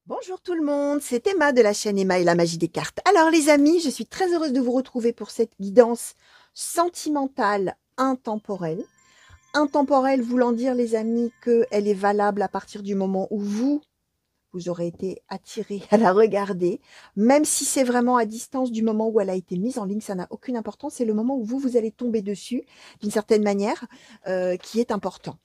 Bonjour tout le monde, c'est Emma de la chaîne Emma et la magie des cartes. Alors les amis, je suis très heureuse de vous retrouver pour cette guidance sentimentale intemporelle. Intemporelle voulant dire les amis qu'elle est valable à partir du moment où vous aurez été attiré à la regarder, même si c'est vraiment à distance du moment où elle a été mise en ligne, ça n'a aucune importance, c'est le moment où vous allez tomber dessus, d'une certaine manière, qui est important.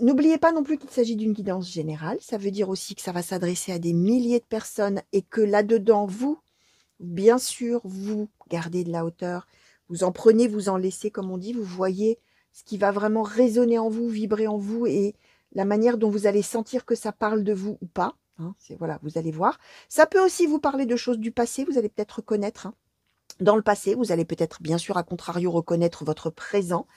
N'oubliez pas non plus qu'il s'agit d'une guidance générale, ça veut dire aussi que ça va s'adresser à des milliers de personnes et que là-dedans, vous, bien sûr, vous gardez de la hauteur, vous en prenez, vous en laissez, comme on dit, vous voyez ce qui va vraiment résonner en vous, vibrer en vous et la manière dont vous allez sentir que ça parle de vous ou pas. Hein, c'est voilà, vous allez voir. Ça peut aussi vous parler de choses du passé, vous allez peut-être reconnaître. Hein. Dans le passé, vous allez peut-être, bien sûr, à contrario, reconnaître votre présent.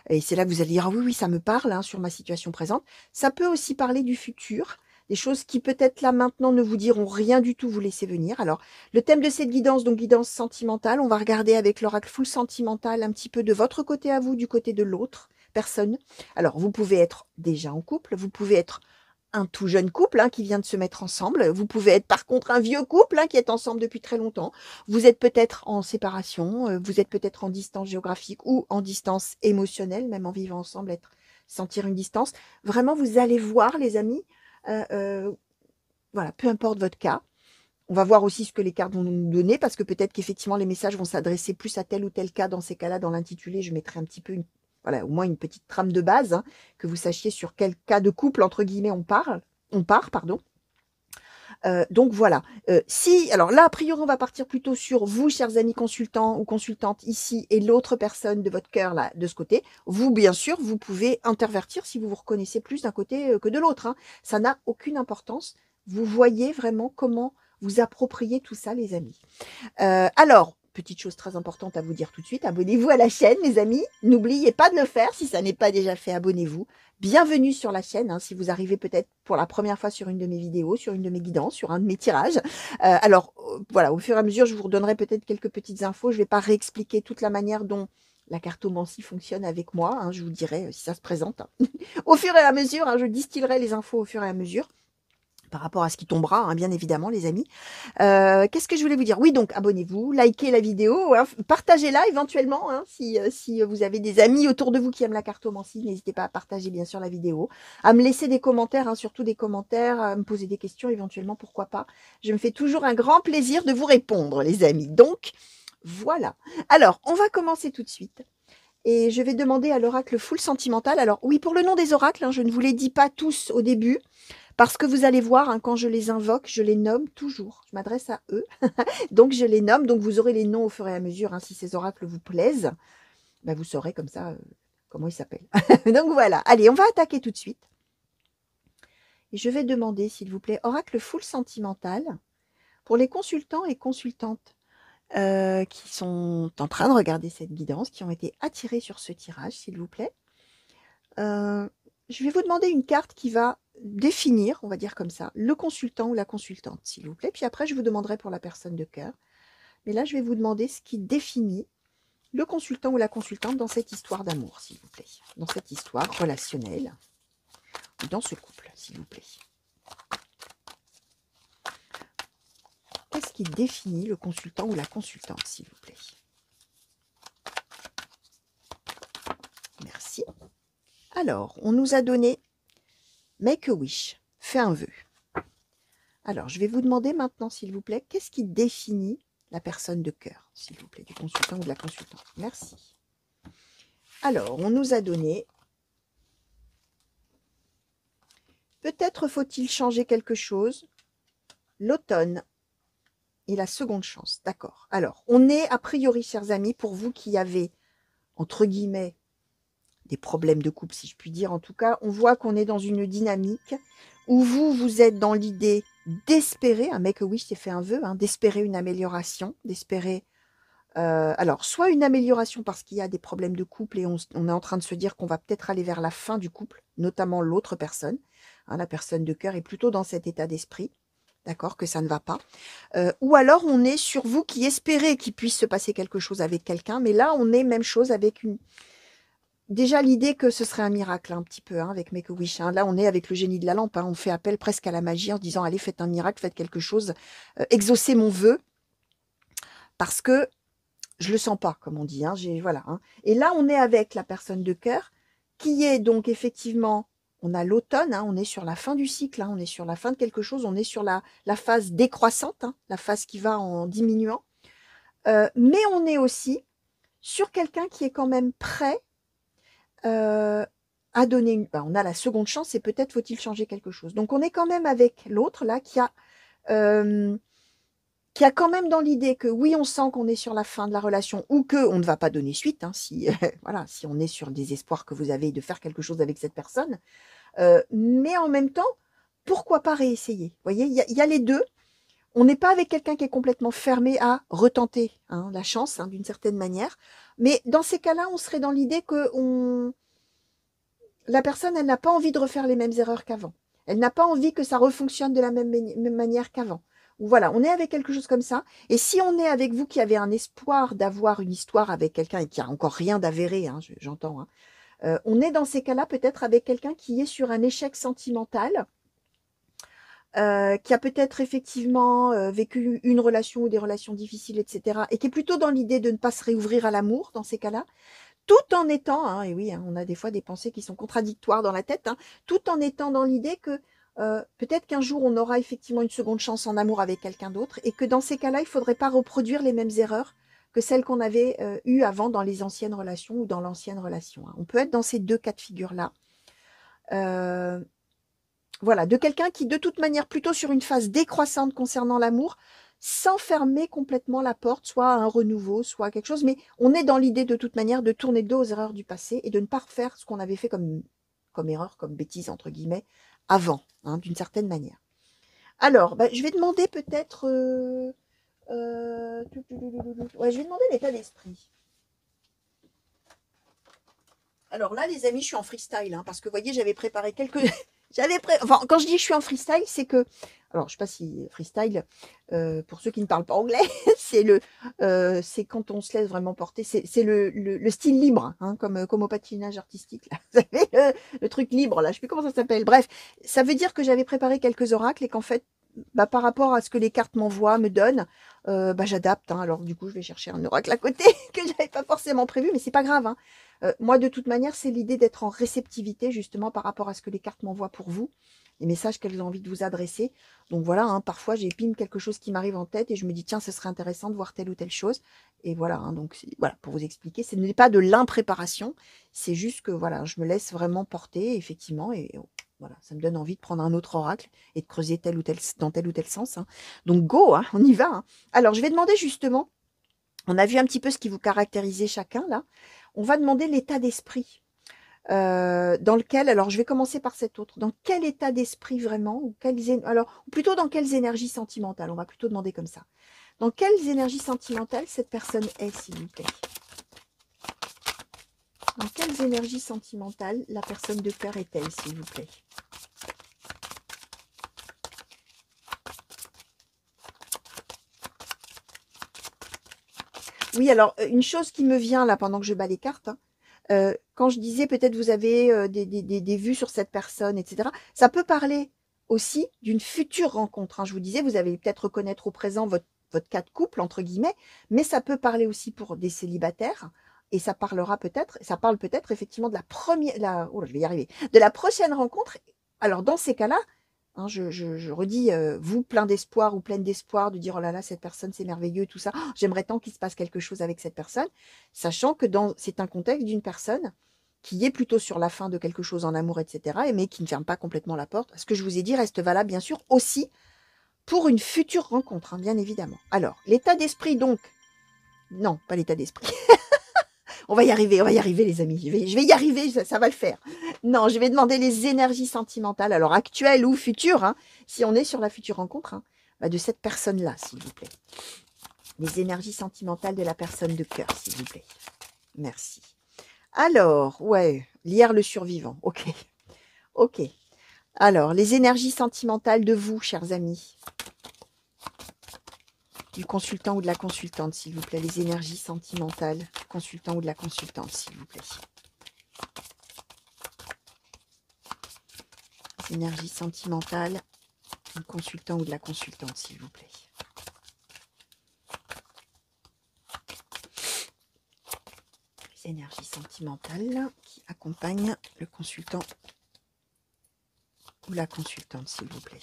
Et c'est là que vous allez dire, ah oui, oui, ça me parle hein, sur ma situation présente. Ça peut aussi parler du futur, des choses qui peut-être là maintenant ne vous diront rien du tout, vous laissez venir. Alors, le thème de cette guidance, donc guidance sentimentale, on va regarder avec l'oracle full sentimental un petit peu de votre côté à vous, du côté de l'autre personne. Alors, vous pouvez être déjà en couple, vous pouvez être un tout jeune couple hein, qui vient de se mettre ensemble. Vous pouvez être par contre un vieux couple hein, qui est ensemble depuis très longtemps. Vous êtes peut-être en séparation, vous êtes peut-être en distance géographique ou en distance émotionnelle, même en vivant ensemble, sentir une distance. Vraiment, vous allez voir, les amis, euh, euh, voilà, peu importe votre cas. On va voir aussi ce que les cartes vont nous donner, parce que peut-être qu'effectivement, les messages vont s'adresser plus à tel ou tel cas. Dans ces cas-là, dans l'intitulé, je mettrai un petit peu voilà, au moins une petite trame de base, hein, que vous sachiez sur quel cas de couple, entre guillemets, on part, pardon. Donc voilà. Si, alors là, a priori, on va partir plutôt sur vous, chers amis consultants ou consultantes ici, et l'autre personne de votre cœur là, de ce côté. Vous, bien sûr, vous pouvez intervertir si vous vous reconnaissez plus d'un côté que de l'autre. Hein. Ça n'a aucune importance. Vous voyez vraiment comment vous approprier tout ça, les amis. Alors, petite chose très importante à vous dire tout de suite, abonnez-vous à la chaîne, les amis. N'oubliez pas de le faire si ça n'est pas déjà fait, abonnez-vous. Bienvenue sur la chaîne, hein, si vous arrivez peut-être pour la première fois sur une de mes vidéos, sur une de mes guidances, sur un de mes tirages. Voilà, au fur et à mesure, je vous redonnerai peut-être quelques petites infos. Je ne vais pas réexpliquer toute la manière dont la cartomancie fonctionne avec moi. Hein, je vous dirai si ça se présente. Au fur et à mesure, hein, je distillerai les infos au fur et à mesure par rapport à ce qui tombera, hein, bien évidemment, les amis. Qu'est-ce que je voulais vous dire? Oui, donc abonnez-vous, likez la vidéo, hein, partagez-la éventuellement. Hein, si vous avez des amis autour de vous qui aiment la cartomancie, n'hésitez pas à partager bien sûr la vidéo, à me laisser des commentaires, hein, surtout des commentaires, à me poser des questions éventuellement, pourquoi pas. Je me fais toujours un grand plaisir de vous répondre, les amis. Donc, voilà. Alors, on va commencer tout de suite. Et je vais demander à l'oracle full sentimental. Alors oui, pour le nom des oracles, hein, je ne vous les dis pas tous au début. Parce que vous allez voir, hein, quand je les invoque, je les nomme toujours. Je m'adresse à eux. Donc, je les nomme. Donc, vous aurez les noms au fur et à mesure. Hein, si ces oracles vous plaisent, ben, vous saurez comme ça comment ils s'appellent. Donc, voilà. Allez, on va attaquer tout de suite. Et je vais demander, s'il vous plaît, oracle full sentimental pour les consultants et consultantes qui sont en train de regarder cette guidance, qui ont été attirés sur ce tirage, s'il vous plaît. Je vais vous demander une carte qui va définir, on va dire comme ça, le consultant ou la consultante, s'il vous plaît. Puis après, je vous demanderai pour la personne de cœur. Mais là, je vais vous demander ce qui définit le consultant ou la consultante dans cette histoire d'amour, s'il vous plaît. Dans cette histoire relationnelle, ou dans ce couple, s'il vous plaît. Qu'est-ce qui définit le consultant ou la consultante, s'il vous plaît? Merci. Alors, on nous a donné Make a wish, fais un vœu. Alors, je vais vous demander maintenant, s'il vous plaît, qu'est-ce qui définit la personne de cœur, s'il vous plaît, du consultant ou de la consultante. Merci. Alors, on nous a donné, peut-être faut-il changer quelque chose, l'automne et la seconde chance. D'accord. Alors, on est a priori, chers amis, pour vous qui avez, entre guillemets, des problèmes de couple, si je puis dire. En tout cas, on voit qu'on est dans une dynamique où vous êtes dans l'idée d'espérer, un make a wish, c'est fait un vœu, hein, d'espérer une amélioration, d'espérer, alors, soit une amélioration parce qu'il y a des problèmes de couple et on est en train de se dire qu'on va peut-être aller vers la fin du couple, notamment l'autre personne, hein, la personne de cœur est plutôt dans cet état d'esprit, d'accord, que ça ne va pas. Ou alors, on est sur vous qui espérez qu'il puisse se passer quelque chose avec quelqu'un, mais là, on est même chose avec déjà l'idée que ce serait un miracle, un petit peu, hein, avec Make-A-Wish. Hein. Là, on est avec le génie de la lampe. Hein. On fait appel presque à la magie en disant, allez, faites un miracle, faites quelque chose, exaucez mon vœu, parce que je le sens pas, comme on dit. Hein. Voilà. Hein. Et là, on est avec la personne de cœur, qui est donc effectivement, on a l'automne, hein, on est sur la fin du cycle, hein, on est sur la fin de quelque chose, on est sur la phase décroissante, hein, la phase qui va en diminuant. Mais on est aussi sur quelqu'un qui est quand même prêt à donner une... Ben, on a la seconde chance et peut-être faut-il changer quelque chose. Donc on est quand même avec l'autre là qui a quand même dans l'idée que oui, on sent qu'on est sur la fin de la relation ou que on ne va pas donner suite, hein, si voilà, si on est sur le désespoir que vous avez de faire quelque chose avec cette personne. Mais en même temps, pourquoi pas réessayer? Vous voyez, il y a les deux. On n'est pas avec quelqu'un qui est complètement fermé à retenter hein, la chance, hein, d'une certaine manière. Mais dans ces cas-là, on serait dans l'idée que la personne, elle n'a pas envie de refaire les mêmes erreurs qu'avant. Elle n'a pas envie que ça refonctionne de la même manière qu'avant. Ou voilà, on est avec quelque chose comme ça. Et si on est avec vous qui avez un espoir d'avoir une histoire avec quelqu'un et qui a encore rien d'avéré, hein, j'entends, hein, on est dans ces cas-là peut-être avec quelqu'un qui est sur un échec sentimental, qui a peut-être effectivement vécu une relation ou des relations difficiles, etc., et qui est plutôt dans l'idée de ne pas se réouvrir à l'amour dans ces cas-là, tout en étant, hein, et oui, hein, on a des fois des pensées qui sont contradictoires dans la tête, hein, tout en étant dans l'idée que peut-être qu'un jour on aura effectivement une seconde chance en amour avec quelqu'un d'autre, et que dans ces cas-là, il ne faudrait pas reproduire les mêmes erreurs que celles qu'on avait eues avant dans les anciennes relations ou dans l'ancienne relation. Hein. On peut être dans ces deux cas de figure-là. Voilà, de quelqu'un qui, de toute manière, plutôt sur une phase décroissante concernant l'amour, sans fermer complètement la porte, soit à un renouveau, soit à quelque chose. Mais on est dans l'idée, de toute manière, de tourner le dos aux erreurs du passé et de ne pas refaire ce qu'on avait fait comme erreur, comme bêtise, entre guillemets, avant, hein, d'une certaine manière. Alors, bah, je vais demander peut-être... ouais, je vais demander l'état d'esprit. Alors là, les amis, je suis en freestyle, hein, parce que vous voyez, j'avais préparé quelques... Enfin, quand je dis je suis en freestyle, c'est que... Alors, je ne sais pas si freestyle, pour ceux qui ne parlent pas anglais, c'est quand on se laisse vraiment porter. C'est le style libre, hein, comme au patinage artistique. Là. Vous savez, le truc libre, là, je ne sais plus comment ça s'appelle. Bref, ça veut dire que j'avais préparé quelques oracles et qu'en fait, bah, par rapport à ce que les cartes m'envoient, me donnent, bah, j'adapte. Hein. Alors, du coup, je vais chercher un oracle à côté que je n'avais pas forcément prévu, mais c'est pas grave. Hein. Moi, de toute manière, c'est l'idée d'être en réceptivité, justement, par rapport à ce que les cartes m'envoient pour vous, les messages qu'elles ont envie de vous adresser. Donc voilà, hein, parfois, j'ai pile quelque chose qui m'arrive en tête et je me dis, tiens, ce serait intéressant de voir telle ou telle chose. Et voilà, hein, donc voilà, pour vous expliquer, ce n'est pas de l'impréparation, c'est juste que voilà, je me laisse vraiment porter, effectivement, et voilà, ça me donne envie de prendre un autre oracle et de creuser dans tel ou tel sens. Hein. Donc go, hein, on y va. Hein. Alors, je vais demander justement, on a vu un petit peu ce qui vous caractérisait chacun là. On va demander l'état d'esprit dans lequel, alors je vais commencer par cet autre, dans quel état d'esprit vraiment, ou plutôt dans quelles énergies sentimentales, on va plutôt demander comme ça. Dans quelles énergies sentimentales cette personne est, s'il vous plaît? Dans quelles énergies sentimentales la personne de cœur est-elle, s'il vous plaît? Oui, alors, une chose qui me vient là pendant que je bats les cartes, hein, quand je disais peut-être vous avez des vues sur cette personne, etc., ça peut parler aussi d'une future rencontre. Hein. Je vous disais, vous allez peut-être reconnaître au présent votre cas de couple, entre guillemets, mais ça peut parler aussi pour des célibataires. Et ça parle peut-être effectivement de la première, oh, je vais y arriver, de la prochaine rencontre. Alors dans ces cas-là, hein, je redis, vous plein d'espoir ou pleine d'espoir, de dire oh là là, cette personne c'est merveilleux, tout ça. Oh, j'aimerais tant qu'il se passe quelque chose avec cette personne, sachant que c'est un contexte d'une personne qui est plutôt sur la fin de quelque chose en amour, etc., mais qui ne ferme pas complètement la porte. Ce que je vous ai dit reste valable, bien sûr, aussi pour une future rencontre, hein, bien évidemment. Alors, l'état d'esprit, donc. Non, pas l'état d'esprit. On va y arriver, les amis. Je vais y arriver, ça va le faire. Non, je vais demander les énergies sentimentales, alors actuelles ou futures, hein, si on est sur la future rencontre, hein, bah de cette personne-là, s'il vous plaît. Les énergies sentimentales de la personne de cœur, s'il vous plaît. Merci. Alors, ouais, lire le survivant. Ok. Ok. Alors, les énergies sentimentales de vous, chers amis. Du consultant ou de la consultante, s'il vous plaît. Les énergies sentimentales du consultant ou de la consultante, s'il vous plaît. Les énergies sentimentales du consultant ou de la consultante, s'il vous plaît. Les énergies sentimentales qui accompagnent le consultant ou la consultante, s'il vous plaît.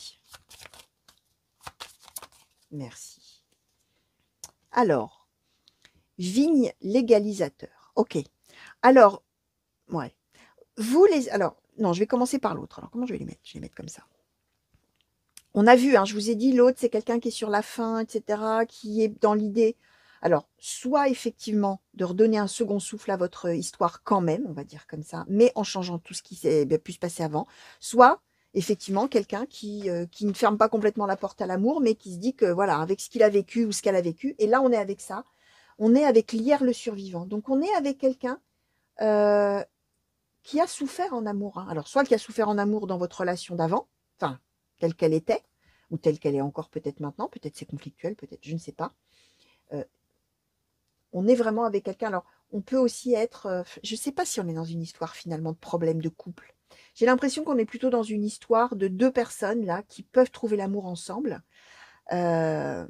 Merci. Alors, vigne légalisateur. Ok. Alors, ouais. Vous les... Alors, non, je vais commencer par l'autre. Alors, comment je vais les mettre? Je vais les mettre comme ça. On a vu, hein, je vous ai dit, l'autre, c'est quelqu'un qui est sur la fin, etc., qui est dans l'idée... Alors, soit effectivement de redonner un second souffle à votre histoire quand même, on va dire comme ça, mais en changeant tout ce qui s'est pu se passer avant, soit effectivement quelqu'un qui ne ferme pas complètement la porte à l'amour, mais qui se dit que voilà, avec ce qu'il a vécu ou ce qu'elle a vécu, et là on est avec ça, on est avec l'hier le survivant. Donc on est avec quelqu'un qui a souffert en amour. Hein. Alors soit qui a souffert en amour dans votre relation d'avant, enfin telle qu'elle était, ou telle qu'elle est encore peut-être maintenant, peut-être c'est conflictuel, peut-être je ne sais pas. On est vraiment avec quelqu'un. Alors, on peut aussi être... je ne sais pas si on est dans une histoire finalement de problème de couple. J'ai l'impression qu'on est plutôt dans une histoire de deux personnes là qui peuvent trouver l'amour ensemble. Et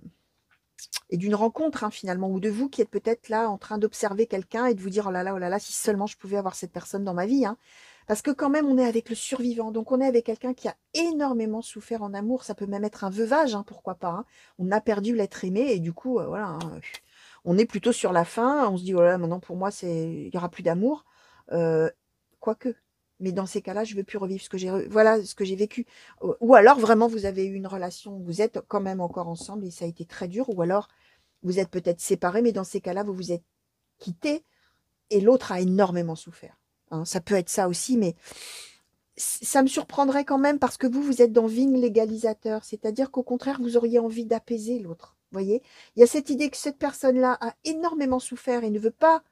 d'une rencontre hein, finalement, ou de vous qui êtes peut-être là en train d'observer quelqu'un et de vous dire oh là là, si seulement je pouvais avoir cette personne dans ma vie. Hein. Parce que quand même, on est avec le survivant. Donc, on est avec quelqu'un qui a énormément souffert en amour. Ça peut même être un veuvage, hein, pourquoi pas. Hein. On a perdu l'être aimé et du coup, voilà... Hein, on est plutôt sur la fin, on se dit, voilà, maintenant pour moi, il n'y aura plus d'amour. Quoique. Mais dans ces cas-là, je ne veux plus revivre voilà, ce que j'ai vécu. Ou alors, vraiment, vous avez eu une relation, vous êtes quand même encore ensemble et ça a été très dur. Ou alors, vous êtes peut-être séparés, mais dans ces cas-là, vous vous êtes quittés et l'autre a énormément souffert. Hein, ça peut être ça aussi, mais ça me surprendrait quand même parce que vous êtes dans vigne légalisateur. C'est-à-dire qu'au contraire, vous auriez envie d'apaiser l'autre. Voyez, il y a cette idée que cette personne-là a énormément souffert et ne veut pas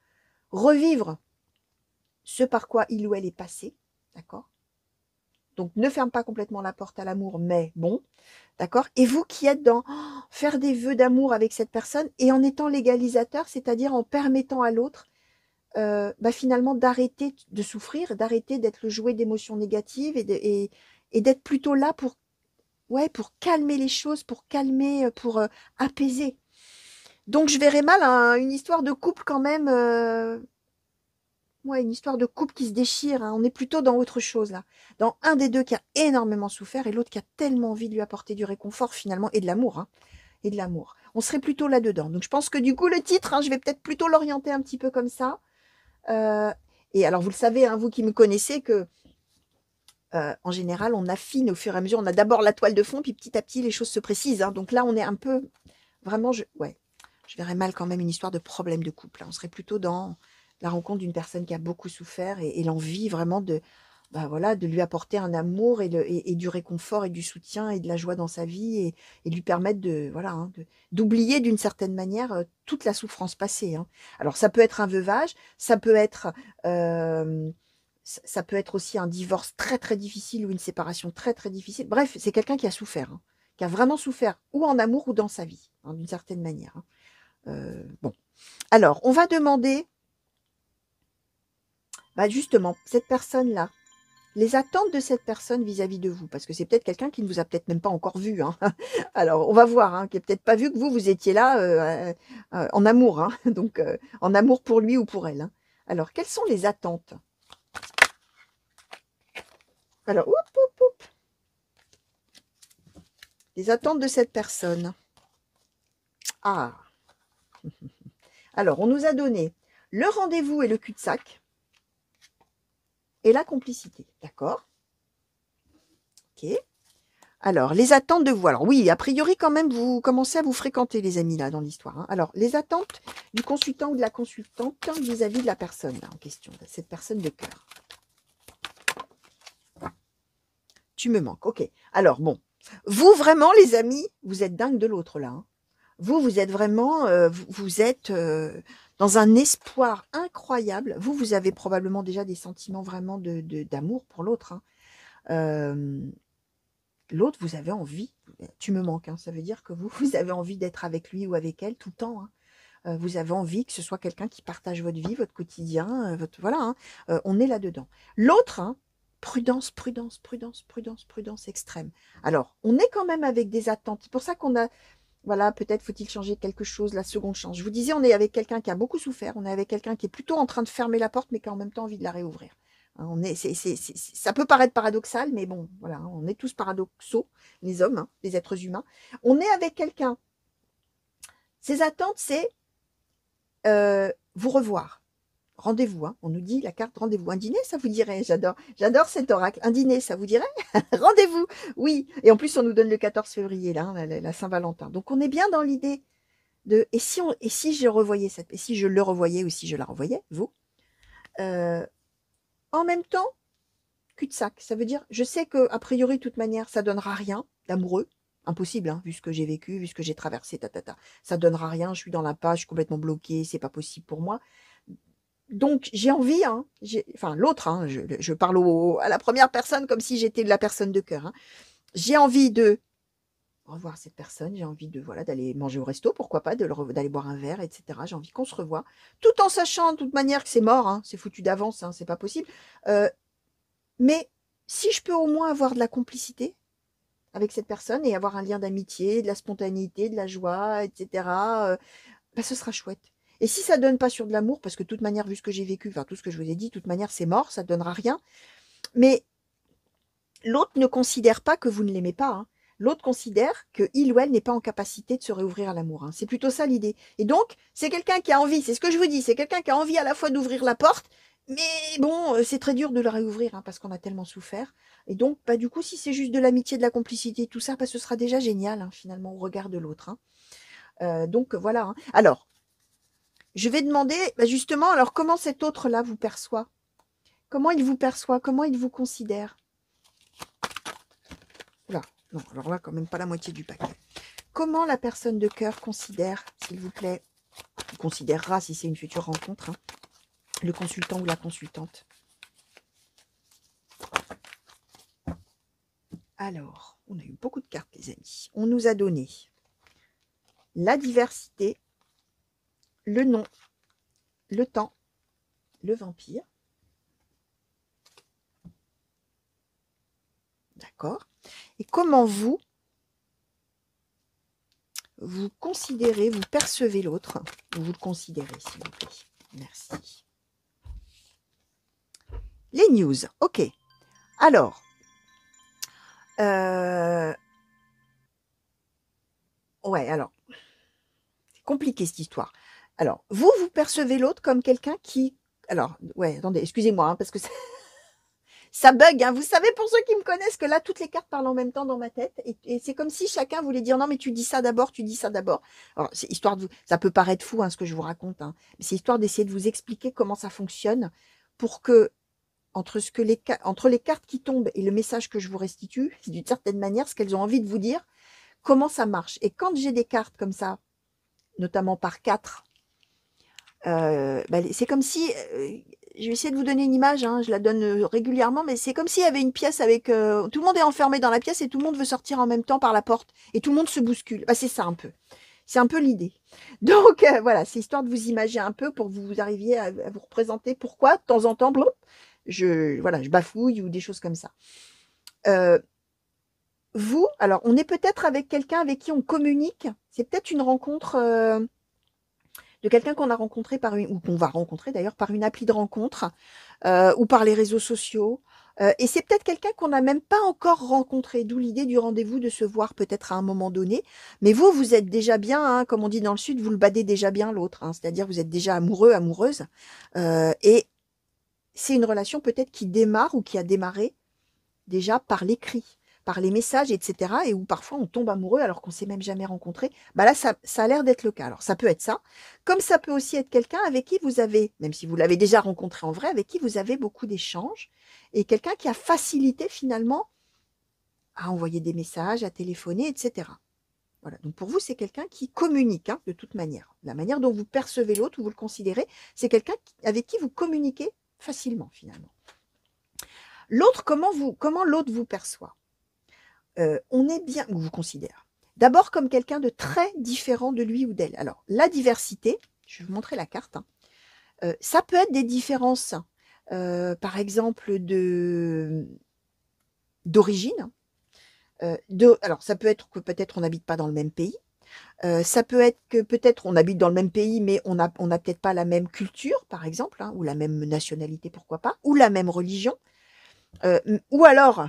revivre ce par quoi il ou elle est passé, d'accord? Donc, ne ferme pas complètement la porte à l'amour, mais bon, d'accord? Et vous qui êtes dans faire des vœux d'amour avec cette personne et en étant légalisateur, c'est-à-dire en permettant à l'autre finalement d'arrêter de souffrir, d'arrêter d'être le jouet d'émotions négatives et d'être plutôt là pour calmer les choses, pour calmer, pour apaiser. Donc, je verrais mal une histoire de couple quand même. Une histoire de couple qui se déchire. Hein. On est plutôt dans autre chose là. Dans un des deux qui a énormément souffert et l'autre qui a tellement envie de lui apporter du réconfort finalement et de l'amour. Hein. Et de l'amour. On serait plutôt là-dedans. Donc, je pense que du coup, le titre, hein, je vais peut-être plutôt l'orienter un petit peu comme ça. Et alors, vous le savez, hein, vous qui me connaissez, que en général, on affine au fur et à mesure. On a d'abord la toile de fond, puis petit à petit, les choses se précisent. Hein. Donc là, on est un peu... Vraiment, je verrais mal quand même une histoire de problème de couple. Hein. On serait plutôt dans la rencontre d'une personne qui a beaucoup souffert et l'envie vraiment de lui apporter un amour et du réconfort et du soutien et de la joie dans sa vie et lui permettre d'oublier d'une certaine manière toute la souffrance passée. Hein. Alors, ça peut être un veuvage, ça peut être aussi un divorce très, très difficile ou une séparation très, très difficile. Bref, c'est quelqu'un qui a souffert, hein, qui a vraiment souffert, ou en amour ou dans sa vie, hein, d'une certaine manière. Hein. Bon. Alors, on va demander, justement, cette personne-là, les attentes de cette personne vis-à-vis de vous, parce que c'est peut-être quelqu'un qui ne vous a peut-être même pas encore vu. Hein. Alors, on va voir, hein, qui n'a peut-être pas vu que vous étiez là en amour, hein, donc en amour pour lui ou pour elle. Hein. Alors, quelles sont les attentes? Alors, les attentes de cette personne. Ah. Alors, on nous a donné le rendez-vous et le cul-de-sac et la complicité. D'accord? Ok. Alors, les attentes de vous. Alors oui, a priori, quand même, vous commencez à vous fréquenter, les amis, là, dans l'histoire. Hein. Alors, les attentes du consultant ou de la consultante vis-à-vis de la personne là, en question, de cette personne de cœur. Tu me manques. Ok. Alors, bon. Vous, vraiment, les amis, vous êtes dingue de l'autre, là. Hein. Vous êtes vraiment... vous êtes dans un espoir incroyable. Vous avez probablement déjà des sentiments vraiment d'amour pour l'autre. Hein. L'autre, vous avez envie, tu me manques, hein, ça veut dire que vous avez envie d'être avec lui ou avec elle tout le temps. Hein. Vous avez envie que ce soit quelqu'un qui partage votre vie, votre quotidien, voilà. Hein. On est là-dedans. L'autre, hein, Prudence, prudence, prudence, prudence, prudence extrême. Alors, on est quand même avec des attentes. C'est pour ça qu'on a, voilà, peut-être faut-il changer quelque chose, la seconde chance. Je vous disais, on est avec quelqu'un qui a beaucoup souffert, on est avec quelqu'un qui est plutôt en train de fermer la porte, mais qui a en même temps envie de la réouvrir. Hein, ça peut paraître paradoxal, mais bon, voilà, hein, on est tous paradoxaux, les hommes, hein, les êtres humains. On est avec quelqu'un. Ses attentes, c'est vous revoir. Rendez-vous, hein. On nous dit la carte rendez-vous. Un dîner, ça vous dirait? J'adore cet oracle. Un dîner, ça vous dirait? Rendez-vous, oui. Et en plus, on nous donne le 14 février, là, hein, la Saint-Valentin. Donc, on est bien dans l'idée de et si je revoyais et si je le revoyais ou si je la revoyais, vous, en même temps, cul-de-sac. Ça veut dire, je sais que a priori, de toute manière, ça donnera rien d'amoureux. Impossible, hein, vu ce que j'ai vécu, vu ce que j'ai traversé, ça donnera rien. Je suis dans l'impasse, je suis complètement bloquée, c'est pas possible pour moi. Donc, j'ai envie, hein, enfin l'autre, hein, je parle à la première personne comme si j'étais la personne de cœur. Hein. J'ai envie de revoir cette personne, j'ai envie de voilà d'aller manger au resto, pourquoi pas, d'aller boire un verre, etc. J'ai envie qu'on se revoie, tout en sachant de toute manière que c'est mort, hein, c'est foutu d'avance, hein, c'est pas possible. Mais si je peux au moins avoir de la complicité avec cette personne et avoir un lien d'amitié, de la spontanéité, de la joie, etc. Bah, ce sera chouette. Et si ça donne pas sur de l'amour, parce que de toute manière, vu ce que j'ai vécu, enfin tout ce que je vous ai dit, de toute manière, c'est mort, ça ne donnera rien. Mais l'autre ne considère pas que vous ne l'aimez pas. Hein. L'autre considère que il ou elle n'est pas en capacité de se réouvrir à l'amour. Hein. C'est plutôt ça l'idée. Et donc, c'est quelqu'un qui a envie, c'est ce que je vous dis, c'est quelqu'un qui a envie à la fois d'ouvrir la porte, mais bon, c'est très dur de la réouvrir hein, parce qu'on a tellement souffert. Et donc, bah, du coup, si c'est juste de l'amitié, de la complicité, tout ça, bah, ce sera déjà génial hein, finalement au regard de l'autre. Hein. Donc voilà. Hein. Alors, je vais demander, bah justement, alors comment cet autre-là vous perçoit? Comment il vous perçoit? Comment il vous considère? Là, non, alors là, quand même pas la moitié du paquet. Comment la personne de cœur considère, s'il vous plaît, considérera si c'est une future rencontre, hein, le consultant ou la consultante? Alors, on a eu beaucoup de cartes, les amis. On nous a donné la diversité, le nom, le temps, le vampire. D'accord. Et comment vous considérez, vous percevez l'autre, vous le considérez, s'il vous plaît. Merci. Les news, ok. Alors, ouais, alors, c'est compliqué cette histoire. Alors, vous percevez l'autre comme quelqu'un qui... Alors, ouais, attendez, excusez-moi, hein, parce que ça bug, hein. Vous savez, pour ceux qui me connaissent, que là, toutes les cartes parlent en même temps dans ma tête. Et c'est comme si chacun voulait dire, non, mais tu dis ça d'abord, tu dis ça d'abord. Alors, c'est histoire de vous... Ça peut paraître fou, hein, ce que je vous raconte. Hein, mais c'est histoire d'essayer de vous expliquer comment ça fonctionne pour que, entre les cartes qui tombent et le message que je vous restitue, c'est d'une certaine manière ce qu'elles ont envie de vous dire, comment ça marche. Et quand j'ai des cartes comme ça, notamment par 4, bah, c'est comme si... je vais essayer de vous donner une image, hein, je la donne régulièrement, mais c'est comme s'il y avait une pièce avec... tout le monde est enfermé dans la pièce et tout le monde veut sortir en même temps par la porte. Et tout le monde se bouscule. Bah, c'est ça un peu. C'est un peu l'idée. Donc, voilà, c'est histoire de vous imaginer un peu pour que vous arriviez à vous représenter pourquoi, de temps en temps, blop, je bafouille ou des choses comme ça. Vous, alors, on est peut-être avec quelqu'un avec qui on communique. C'est peut-être une rencontre... de quelqu'un qu'on a rencontré ou qu'on va rencontrer d'ailleurs par une appli de rencontre ou par les réseaux sociaux. Et c'est peut-être quelqu'un qu'on n'a même pas encore rencontré, d'où l'idée du rendez-vous, de se voir peut-être à un moment donné. Mais vous êtes déjà bien, hein, comme on dit dans le Sud, vous le badez déjà bien l'autre, hein, c'est-à-dire vous êtes déjà amoureux, amoureuse. Et c'est une relation peut-être qui démarre ou qui a démarré déjà par l'écrit, par les messages, etc. Et où parfois on tombe amoureux alors qu'on ne s'est même jamais rencontré. Bah là, ça a l'air d'être le cas. Alors ça peut être ça, comme ça peut aussi être quelqu'un avec qui vous avez, même si vous l'avez déjà rencontré en vrai, avec qui vous avez beaucoup d'échanges, et quelqu'un qui a facilité finalement à envoyer des messages, à téléphoner, etc. Voilà. Donc pour vous, c'est quelqu'un qui communique, hein, de toute manière. La manière dont vous percevez l'autre ou vous le considérez, c'est quelqu'un avec qui vous communiquez facilement finalement. L'autre, comment l'autre vous perçoit? On est bien, ou vous considère, d'abord comme quelqu'un de très différent de lui ou d'elle. Alors, la diversité, je vais vous montrer la carte, hein, ça peut être des différences par exemple, d'origine. Alors, ça peut être que peut-être on n'habite pas dans le même pays. Ça peut être que peut-être on habite dans le même pays, mais on a peut-être pas la même culture, par exemple, hein, ou la même nationalité, pourquoi pas, ou la même religion. Ou alors,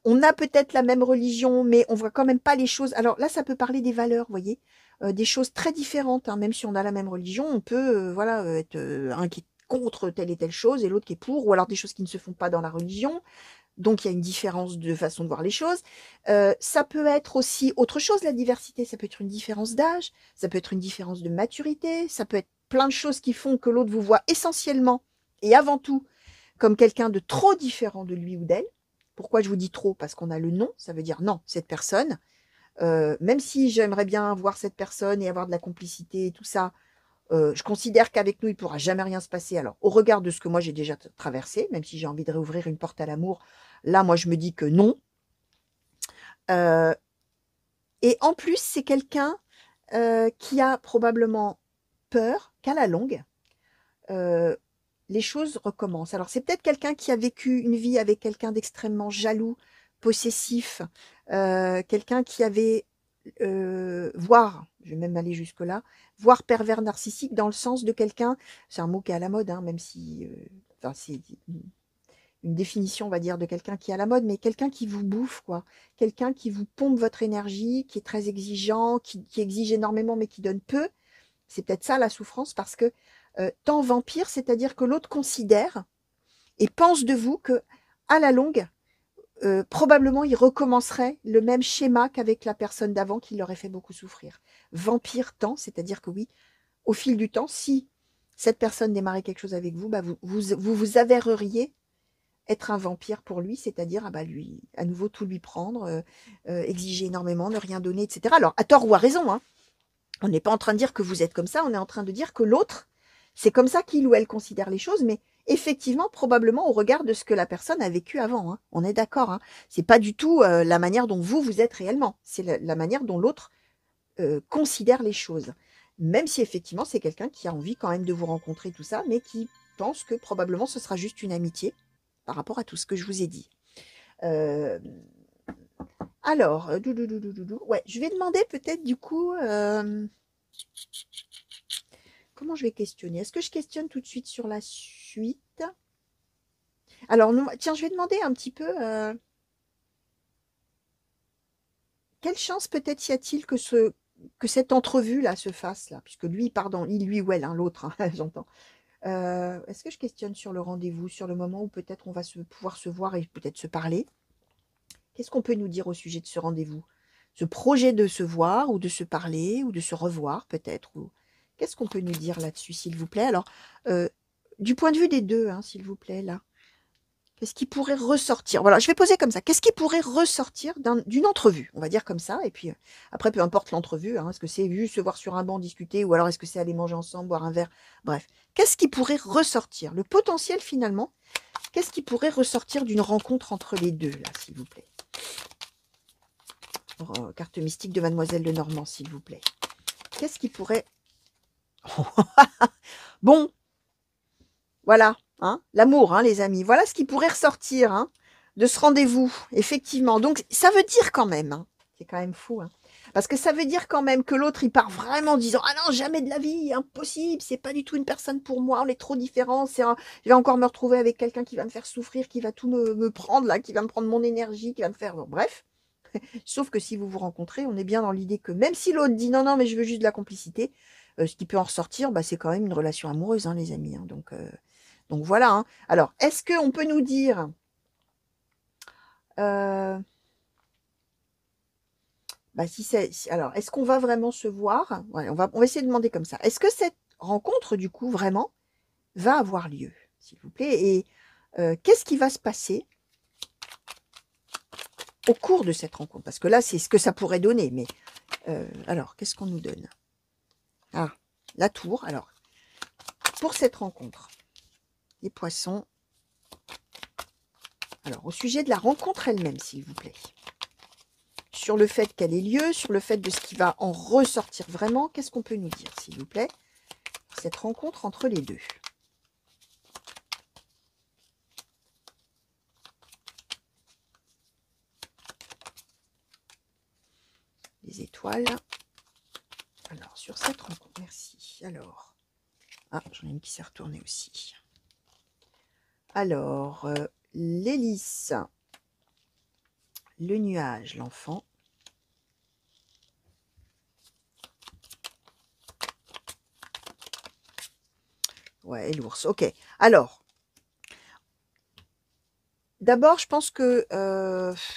on a peut-être la même religion, mais on voit quand même pas les choses. Alors là, ça peut parler des valeurs, vous voyez, des choses très différentes, hein. Même si on a la même religion, on peut, voilà, être un qui est contre telle et telle chose et l'autre qui est pour, ou alors des choses qui ne se font pas dans la religion. Donc il y a une différence de façon de voir les choses. Ça peut être aussi autre chose, la diversité. Ça peut être une différence d'âge, ça peut être une différence de maturité, ça peut être plein de choses qui font que l'autre vous voit essentiellement et avant tout comme quelqu'un de trop différent de lui ou d'elle. Pourquoi je vous dis trop? Parce qu'on a le non, ça veut dire non, cette personne, même si j'aimerais bien voir cette personne et avoir de la complicité et tout ça, je considère qu'avec nous, il ne pourra jamais rien se passer. Alors, au regard de ce que moi j'ai déjà traversé, même si j'ai envie de réouvrir une porte à l'amour, là, moi, je me dis que non. Et en plus, c'est quelqu'un qui a probablement peur qu'à la longue, les choses recommencent. Alors, c'est peut-être quelqu'un qui a vécu une vie avec quelqu'un d'extrêmement jaloux, possessif, quelqu'un qui avait, voire, je vais même aller jusque-là, voire pervers narcissique dans le sens de quelqu'un, c'est un mot qui est à la mode, hein, même si, enfin, c'est une définition, on va dire, de quelqu'un qui est à la mode, mais quelqu'un qui vous bouffe, quoi. Quelqu'un qui vous pompe votre énergie, qui est très exigeant, qui exige énormément, mais qui donne peu. C'est peut-être ça la souffrance, parce que tant vampire, c'est-à-dire que l'autre considère et pense de vous que, à la longue, probablement il recommencerait le même schéma qu'avec la personne d'avant qui l'aurait fait beaucoup souffrir. Vampire temps, c'est-à-dire que oui, au fil du temps, si cette personne démarrait quelque chose avec vous, bah vous avéreriez être un vampire pour lui, c'est-à-dire lui, à nouveau tout lui prendre, exiger énormément, ne rien donner, etc. Alors, à tort ou à raison, hein, on n'est pas en train de dire que vous êtes comme ça, on est en train de dire que l'autre, c'est comme ça qu'il ou elle considère les choses, mais effectivement, probablement au regard de ce que la personne a vécu avant, hein. On est d'accord, hein. C'est pas du tout la manière dont vous êtes réellement, c'est la manière dont l'autre considère les choses. Même si effectivement c'est quelqu'un qui a envie quand même de vous rencontrer, tout ça, mais qui pense que probablement ce sera juste une amitié par rapport à tout ce que je vous ai dit. Euh, alors, ouais, je vais demander peut-être du coup, comment je vais questionner? Est-ce que je questionne tout de suite sur la suite? Alors, non, tiens, je vais demander un petit peu, quelle chance peut-être y a-t-il que cette entrevue-là se fasse, là, puisque lui, pardon, il, lui ou elle, hein, l'autre, hein, j'entends. Est-ce que je questionne sur le rendez-vous, sur le moment où peut-être on va pouvoir se voir et peut-être se parler? Qu'est-ce qu'on peut nous dire au sujet de ce rendez-vous? Ce projet de se voir ou de se parler ou de se revoir peut-être? Qu'est-ce qu'on peut nous dire là-dessus, s'il vous plaît? Alors, du point de vue des deux, hein, s'il vous plaît, là. Qu'est-ce qui pourrait ressortir? Voilà, je vais poser comme ça. Qu'est-ce qui pourrait ressortir d'une entrevue? On va dire comme ça. Et puis, après, peu importe l'entrevue, hein, est-ce que c'est juste se voir sur un banc, discuter, ou alors est-ce que c'est aller manger ensemble, boire un verre? Bref. Qu'est-ce qui pourrait ressortir? Le potentiel, finalement, qu'est-ce qui pourrait ressortir d'une rencontre entre les deux, là, s'il vous plaît? Carte mystique de Mademoiselle Lenormand, s'il vous plaît. Qu'est-ce qui pourrait... Bon, voilà, hein, l'amour, hein, les amis. Voilà ce qui pourrait ressortir, hein, de ce rendez-vous, effectivement. Donc, ça veut dire quand même, hein, c'est quand même fou, hein, parce que ça veut dire quand même que l'autre, il part vraiment en disant « Ah non, jamais de la vie, impossible, c'est pas du tout une personne pour moi, on est trop différents, je vais encore me retrouver avec quelqu'un qui va me faire souffrir, qui va tout me prendre, là, qui va me prendre mon énergie, qui va me faire... » Bon, bref. Sauf que si vous vous rencontrez, on est bien dans l'idée que même si l'autre dit non, non, mais je veux juste de la complicité, ce qui peut en ressortir, c'est quand même une relation amoureuse, hein, les amis, hein. Donc voilà, hein. Alors, est-ce qu'on peut nous dire, alors, est-ce qu'on va vraiment se voir? Ouais, on va essayer de demander comme ça. Est-ce que cette rencontre, du coup, vraiment, va avoir lieu, s'il vous plaît? Et qu'est-ce qui va se passer au cours de cette rencontre? Parce que là, c'est ce que ça pourrait donner. Mais alors, qu'est-ce qu'on nous donne? Ah, la tour. Alors, pour cette rencontre, les poissons. Alors, au sujet de la rencontre elle-même, s'il vous plaît. Sur le fait qu'elle ait lieu, sur le fait de ce qui va en ressortir vraiment, qu'est-ce qu'on peut nous dire, s'il vous plaît, pour cette rencontre entre les deux? les étoiles. Alors, sur cette rencontre, merci. Alors, ah, j'en ai une qui s'est retournée aussi. Alors, l'hélice, le nuage, l'enfant. Ouais, et l'ours. Ok. Alors, d'abord, je pense que...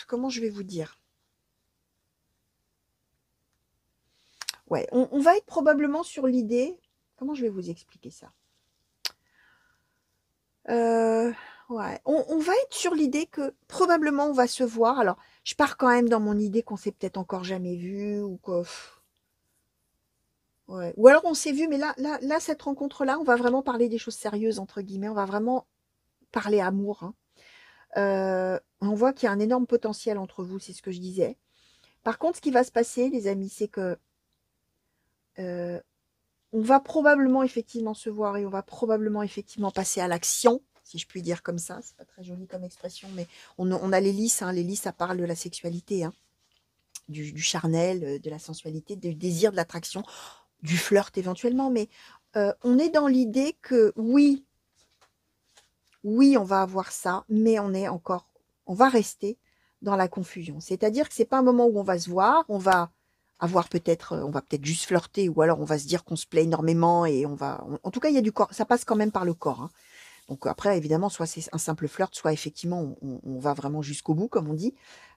comment je vais vous dire? Ouais, on va être probablement sur l'idée... Comment je vais vous expliquer ça? Ouais, on va être sur l'idée que probablement on va se voir. Alors, je pars quand même dans mon idée qu'on s'est peut-être encore jamais vu ou que... Ouais. Ou alors on s'est vu, mais là, cette rencontre-là, on va vraiment parler des choses sérieuses, entre guillemets. On va vraiment parler amour, hein. On voit qu'il y a un énorme potentiel entre vous, c'est ce que je disais. Par contre, ce qui va se passer, les amis, c'est que euh, on va probablement effectivement se voir et on va probablement effectivement passer à l'action, si je puis dire comme ça. C'est pas très joli comme expression, mais on a l'hélice, hein. L'hélice, ça parle de la sexualité, hein, du charnel, de la sensualité, du désir, de l'attraction, du flirt éventuellement. Mais on est dans l'idée que oui, on va avoir ça, mais on va rester dans la confusion. C'est-à-dire que c'est pas un moment où on va se voir, on va on va peut-être juste flirter, ou alors on va se dire qu'on se plaît énormément et en tout cas, il y a du corps, ça passe quand même par le corps, hein. Donc après, évidemment, soit c'est un simple flirt, soit effectivement, on va vraiment jusqu'au bout, comme on dit.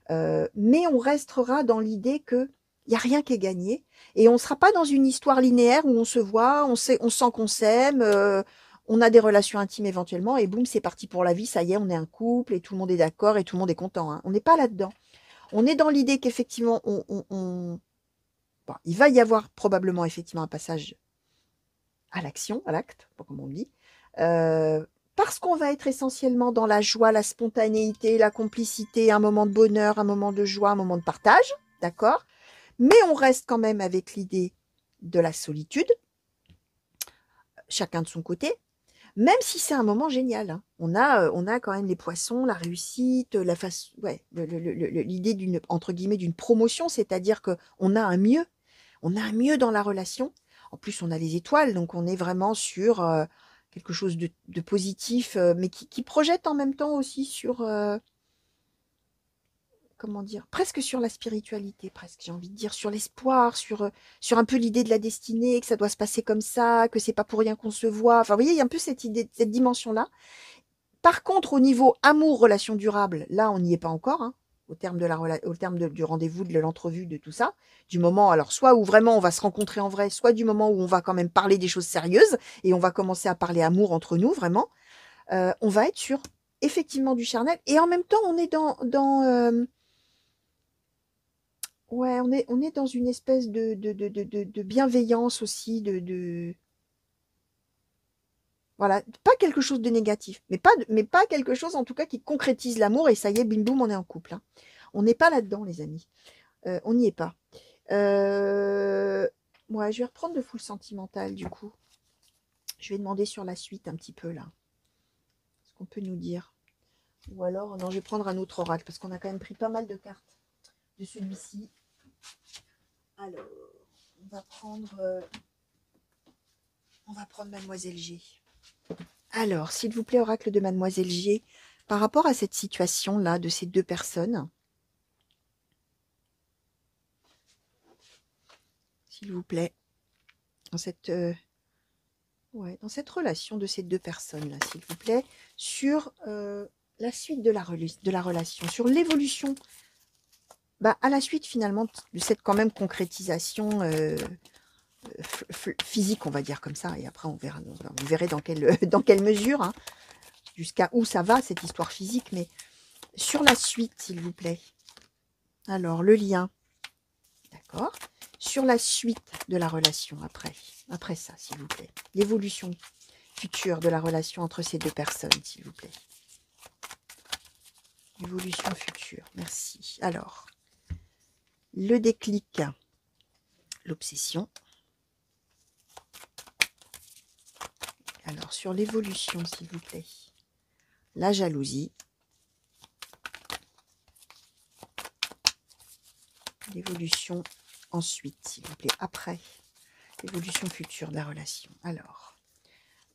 Mais on restera dans l'idée que il n'y a rien qui est gagné et on ne sera pas dans une histoire linéaire où on se voit, on sent qu'on s'aime, on a des relations intimes éventuellement et boum, c'est parti pour la vie, ça y est, on est un couple et tout le monde est d'accord et tout le monde est content, hein. On n'est pas là-dedans. On est dans l'idée qu'effectivement, bon, il va y avoir probablement effectivement un passage à l'action, à l'acte, comme on dit, parce qu'on va être essentiellement dans la joie, la spontanéité, la complicité, un moment de bonheur, un moment de joie, un moment de partage, d'accord? Mais on reste quand même avec l'idée de la solitude, chacun de son côté, même si c'est un moment génial, hein. On a quand même les poissons, la réussite, ouais, l'idée d'une, entre guillemets, d'une promotion, c'est-à-dire qu'on a un mieux. On a un mieux dans la relation. En plus, on a les étoiles, donc on est vraiment sur quelque chose de positif, mais qui projette en même temps aussi sur, comment dire, presque sur la spiritualité, presque, j'ai envie de dire, sur l'espoir, sur un peu l'idée de la destinée, que ça doit se passer comme ça, que c'est pas pour rien qu'on se voit. Enfin, vous voyez, il y a un peu cette idée, cette dimension-là. Par contre, au niveau amour, relation durable, là, on n'y est pas encore, hein, au terme du rendez-vous, de l'entrevue, de tout ça. Du moment, alors, soit où vraiment on va se rencontrer en vrai, soit du moment où on va quand même parler des choses sérieuses et on va commencer à parler amour entre nous, vraiment. On va être sur, effectivement, du charnel. Et en même temps, on est ouais, on est dans une espèce de bienveillance aussi, voilà, pas quelque chose de négatif, mais pas quelque chose en tout cas qui concrétise l'amour et ça y est, bim boum, on est en couple, hein. On n'est pas là-dedans, les amis. On n'y est pas. Ouais, je vais reprendre le full sentimental du coup. Je vais demander sur la suite un petit peu là. Ce qu'on peut nous dire. Ou alors, non, je vais prendre un autre oracle parce qu'on a quand même pris pas mal de cartes de celui-ci. Alors, on va prendre Mademoiselle G. Alors, s'il vous plaît, oracle de Mademoiselle G, par rapport à cette situation-là de ces deux personnes, s'il vous plaît, dans cette, dans cette relation de ces deux personnes-là, s'il vous plaît, sur la suite de la relation, sur l'évolution, à la suite finalement de cette quand même concrétisation physique, on va dire comme ça, et après on verra dans quelle mesure, hein, jusqu'à où ça va cette histoire physique, mais sur la suite, s'il vous plaît. Alors, le lien, d'accord, sur la suite de la relation après ça, s'il vous plaît. L'évolution future de la relation entre ces deux personnes, s'il vous plaît. Évolution future, merci. Alors, le déclic, l'obsession. Alors, sur l'évolution, s'il vous plaît. La jalousie. L'évolution ensuite, s'il vous plaît, après l'évolution future de la relation. Alors,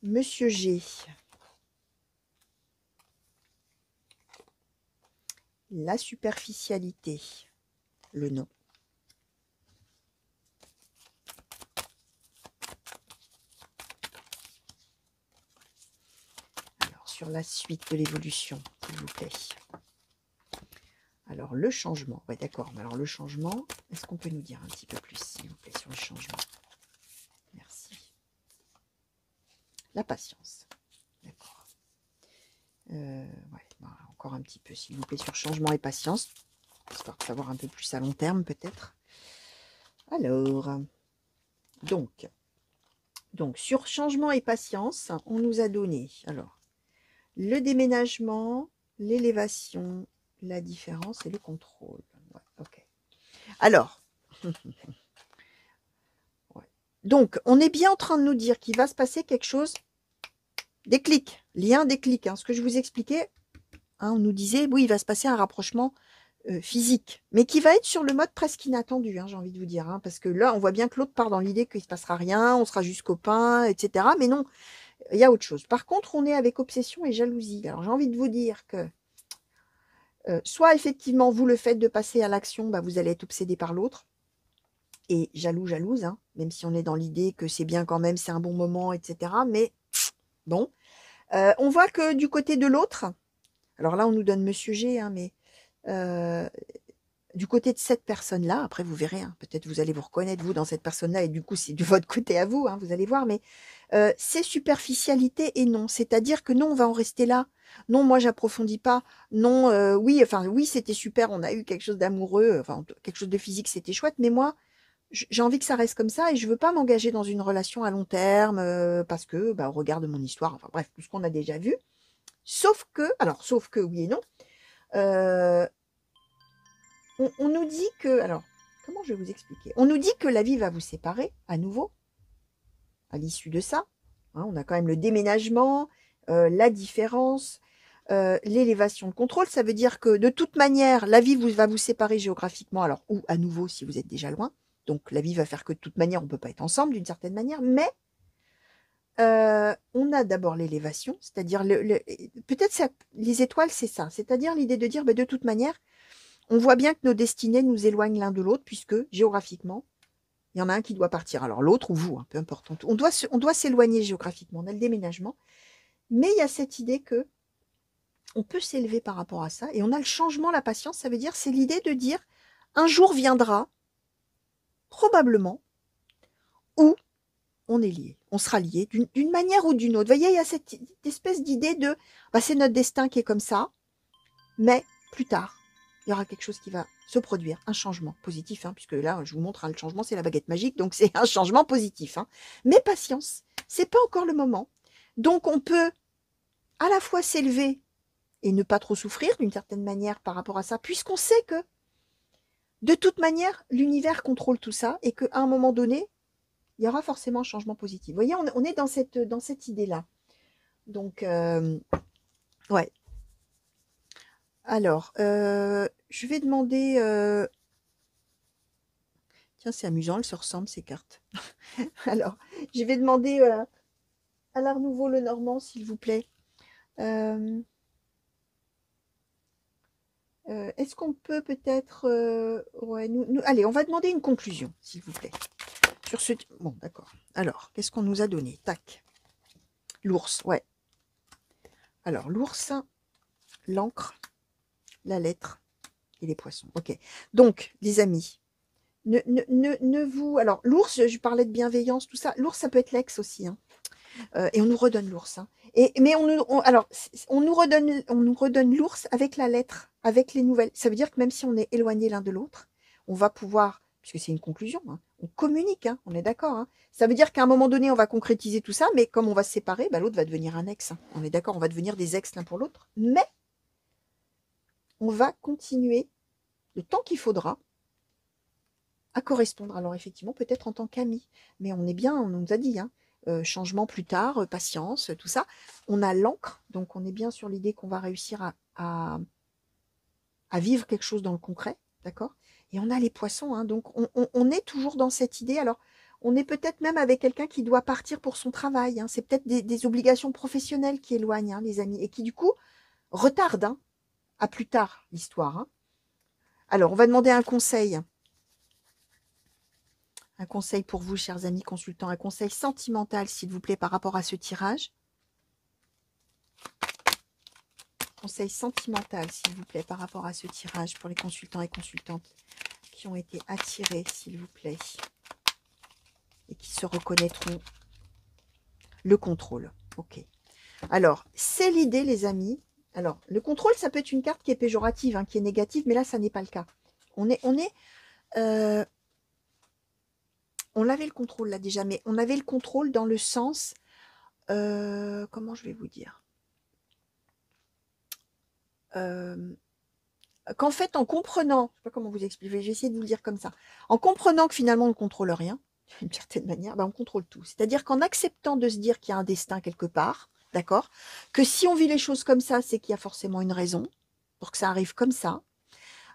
Monsieur G, la superficialité, le non. Alors, sur la suite de l'évolution, s'il vous plaît. Alors, le changement. Ouais, d'accord. Mais alors, le changement, est-ce qu'on peut nous dire un petit peu plus, s'il vous plaît, sur le changement? Merci. La patience. D'accord. Ouais, bah, encore un petit peu, s'il vous plaît, sur changement et patience. Histoire de savoir un peu plus à long terme, peut-être. Alors, donc, sur changement et patience, on nous a donné, alors, le déménagement, l'élévation, la différence et le contrôle. Ouais, ok. Alors, ouais. Donc, on est bien en train de nous dire qu'il va se passer quelque chose, déclic, lien déclic. Hein, ce que je vous expliquais, hein, on nous disait, oui, il va se passer un rapprochement physique, mais qui va être sur le mode presque inattendu, hein, j'ai envie de vous dire. Hein, parce que là, on voit bien que l'autre part dans l'idée qu'il ne se passera rien, on sera juste copains, etc. Mais non, il y a autre chose. Par contre, on est avec obsession et jalousie. Alors, j'ai envie de vous dire que soit effectivement, vous, le fait de passer à l'action, bah, vous allez être obsédé par l'autre et jalouse, hein, même si on est dans l'idée que c'est bien quand même, c'est un bon moment, etc. Mais bon, on voit que du côté de l'autre, alors là, on nous donne Monsieur G, hein, mais du côté de cette personne-là, après vous verrez, hein, peut-être vous allez vous reconnaître, vous, dans cette personne-là, et du coup, c'est de votre côté à vous, hein, vous allez voir, mais c'est superficialité et non. C'est-à-dire que non, on va en rester là. Non, moi, j'approfondis pas. Non, oui, enfin, oui, c'était super, on a eu quelque chose d'amoureux, enfin, quelque chose de physique, c'était chouette, mais moi, j'ai envie que ça reste comme ça et je veux pas m'engager dans une relation à long terme parce que, bah, au regard de mon histoire, enfin bref, tout ce qu'on a déjà vu. Sauf que, oui et non, euh, on nous dit que, alors, comment je vais vous expliquer? On nous dit que la vie va vous séparer à nouveau, à l'issue de ça. Hein, on a quand même le déménagement, la différence, l'élévation de contrôle. Ça veut dire que de toute manière, la vie va vous séparer géographiquement, alors, ou à nouveau si vous êtes déjà loin. Donc la vie va faire que de toute manière, on ne peut pas être ensemble d'une certaine manière, mais on a d'abord l'élévation, c'est-à-dire peut-être les étoiles, c'est ça, c'est-à-dire l'idée de dire, bah, de toute manière, on voit bien que nos destinées nous éloignent l'un de l'autre, puisque géographiquement, il y en a un qui doit partir. Alors l'autre ou vous, hein, peu importe. On doit s'éloigner géographiquement. On a le déménagement. Mais il y a cette idée que on peut s'élever par rapport à ça. Et on a le changement, la patience. Ça veut dire, c'est l'idée de dire, un jour viendra, probablement, où on est lié. On sera lié d'une manière ou d'une autre. Vous voyez, il y a cette espèce d'idée de, bah, c'est notre destin qui est comme ça. Mais plus tard, il y aura quelque chose qui va se produire, un changement positif, hein, puisque là, je vous montre, hein, le changement, c'est la baguette magique, donc c'est un changement positif. Hein. Mais patience, c'est pas encore le moment. Donc on peut à la fois s'élever et ne pas trop souffrir d'une certaine manière par rapport à ça, puisqu'on sait que de toute manière, l'univers contrôle tout ça et qu'à un moment donné, il y aura forcément un changement positif. Vous voyez, on est dans cette idée-là. Donc, ouais. Alors, je vais demander... Tiens, c'est amusant, elles se ressemblent, ces cartes. Alors, je vais demander à l'Art Nouveau Le Normand, s'il vous plaît. Est-ce qu'on peut peut-être... ouais, allez, on va demander une conclusion, s'il vous plaît. Sur ce... Bon, d'accord. Alors, qu'est-ce qu'on nous a donné? Tac. L'ours, ouais. Alors, l'ours, l'encre, la lettre et les poissons. Ok. Donc, les amis, ne vous... Alors, l'ours, je parlais de bienveillance, tout ça. L'ours, ça peut être l'ex aussi. Hein. Et on nous redonne l'ours. Hein. Mais on nous redonne l'ours avec la lettre, avec les nouvelles. Ça veut dire que même si on est éloigné l'un de l'autre, on va pouvoir, puisque c'est une conclusion, hein, on communique, hein, on est d'accord. Hein. Ça veut dire qu'à un moment donné, on va concrétiser tout ça, mais comme on va se séparer, bah, l'autre va devenir un ex. Hein. On est d'accord, on va devenir des ex l'un pour l'autre. Mais on va continuer le temps qu'il faudra à correspondre. Alors effectivement, peut-être en tant qu'amis, mais on est bien, on nous a dit, hein, changement plus tard, patience, tout ça. On a l'encre, donc on est bien sur l'idée qu'on va réussir à vivre quelque chose dans le concret, d'accord? Et on a les poissons, hein, donc on est toujours dans cette idée. Alors, on est peut-être même avec quelqu'un qui doit partir pour son travail. Hein. C'est peut-être des obligations professionnelles qui éloignent, hein, les amis, et qui, du coup, retardent, hein, à plus tard, l'histoire. Hein. Alors, on va demander un conseil. Un conseil pour vous, chers amis consultants. Un conseil sentimental, s'il vous plaît, par rapport à ce tirage. Conseil sentimental, s'il vous plaît, par rapport à ce tirage pour les consultants et consultantes qui ont été attirés, s'il vous plaît, et qui se reconnaîtront. Le contrôle. Ok. Alors, c'est l'idée, les amis. Alors, le contrôle, ça peut être une carte qui est péjorative, hein, qui est négative, mais là, ça n'est pas le cas. On avait le contrôle là déjà, mais on avait le contrôle dans le sens, comment je vais vous dire, qu'en fait, en comprenant, je sais pas comment vous expliquer, j'ai essayé de vous le dire comme ça, en comprenant que finalement on ne contrôle rien, d'une certaine manière, ben on contrôle tout. C'est-à-dire qu'en acceptant de se dire qu'il y a un destin quelque part, d'accord, que si on vit les choses comme ça, c'est qu'il y a forcément une raison pour que ça arrive comme ça.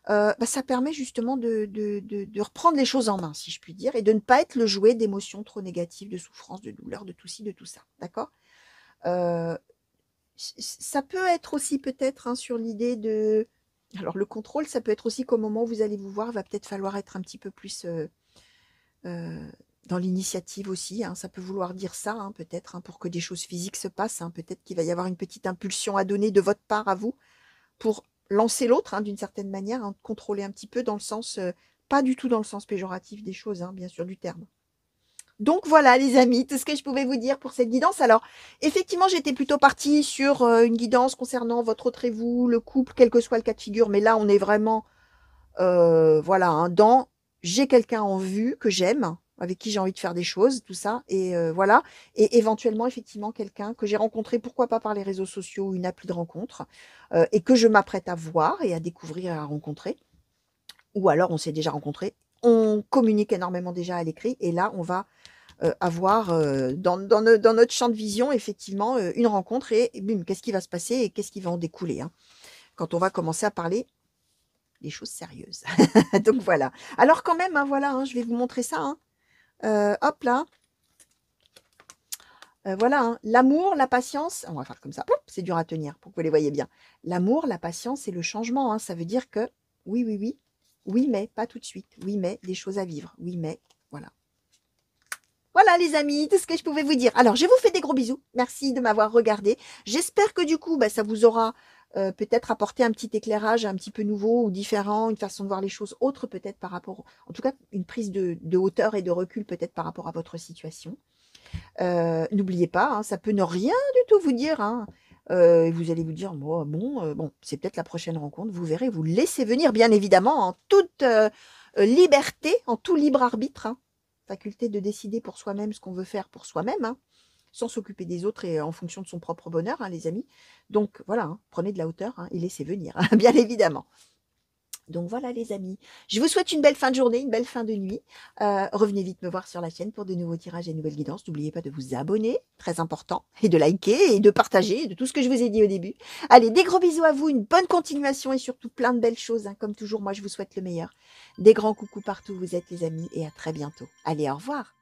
Ça permet justement de reprendre les choses en main, si je puis dire, et de ne pas être le jouet d'émotions trop négatives, de souffrance, de douleur, de tout ci, de tout ça. D'accord. Ça peut être aussi peut-être, hein, sur l'idée de... Alors le contrôle, ça peut être aussi qu'au moment où vous allez vous voir, va peut-être falloir être un petit peu plus dans l'initiative aussi. Hein. Ça peut vouloir dire ça, hein, peut-être, hein, pour que des choses physiques se passent. Hein. Peut-être qu'il va y avoir une petite impulsion à donner de votre part à vous pour lancer l'autre, hein, d'une certaine manière, hein, contrôler un petit peu dans le sens, pas du tout dans le sens péjoratif des choses, hein, bien sûr, du terme. Donc voilà, les amis, tout ce que je pouvais vous dire pour cette guidance. Alors, effectivement, j'étais plutôt partie sur une guidance concernant votre autre et vous, le couple, quel que soit le cas de figure, mais là, on est vraiment, voilà, hein, dans j'ai quelqu'un en vue que j'aime, avec qui j'ai envie de faire des choses, tout ça, et voilà, et éventuellement, effectivement, quelqu'un que j'ai rencontré, pourquoi pas par les réseaux sociaux, une appli de rencontre, et que je m'apprête à voir et à découvrir et à rencontrer, ou alors on s'est déjà rencontré, on communique énormément déjà à l'écrit, et là, on va avoir dans notre champ de vision, effectivement, une rencontre, et bim, qu'est-ce qui va se passer et qu'est-ce qui va en découler, hein, quand on va commencer à parler des choses sérieuses. Donc voilà. Alors quand même, hein, voilà, hein, je vais vous montrer ça. Hein. Hop là. Voilà, hein, l'amour, la patience. On va faire comme ça. C'est dur à tenir pour que vous les voyez bien. L'amour, la patience et le changement. Hein, ça veut dire que oui, oui, oui. Oui, mais pas tout de suite. Oui, mais des choses à vivre. Oui, mais voilà. Voilà les amis, tout ce que je pouvais vous dire. Alors, je vous fais des gros bisous. Merci de m'avoir regardé. J'espère que du coup, ça vous aura peut-être apporté un petit éclairage un petit peu nouveau ou différent, une façon de voir les choses autre peut-être par rapport, en tout cas, une prise de hauteur et de recul peut-être par rapport à votre situation. N'oubliez pas, hein, ça peut ne rien du tout vous dire. Hein. Vous allez vous dire, bon, c'est peut-être la prochaine rencontre. Vous verrez, vous laissez venir, bien évidemment, en toute liberté, en tout libre arbitre. Hein. Faculté de décider pour soi-même ce qu'on veut faire pour soi-même, hein, sans s'occuper des autres et en fonction de son propre bonheur, hein, les amis. Donc voilà, hein, prenez de la hauteur hein, et laissez venir, hein, bien évidemment. Donc voilà les amis, je vous souhaite une belle fin de journée, une belle fin de nuit. Revenez vite me voir sur la chaîne pour de nouveaux tirages et de nouvelles guidances. N'oubliez pas de vous abonner, très important, et de liker et de partager, de tout ce que je vous ai dit au début. Allez, des gros bisous à vous, une bonne continuation et surtout plein de belles choses. Hein. Comme toujours, moi je vous souhaite le meilleur. Des grands coucous partout où vous êtes les amis et à très bientôt. Allez, au revoir.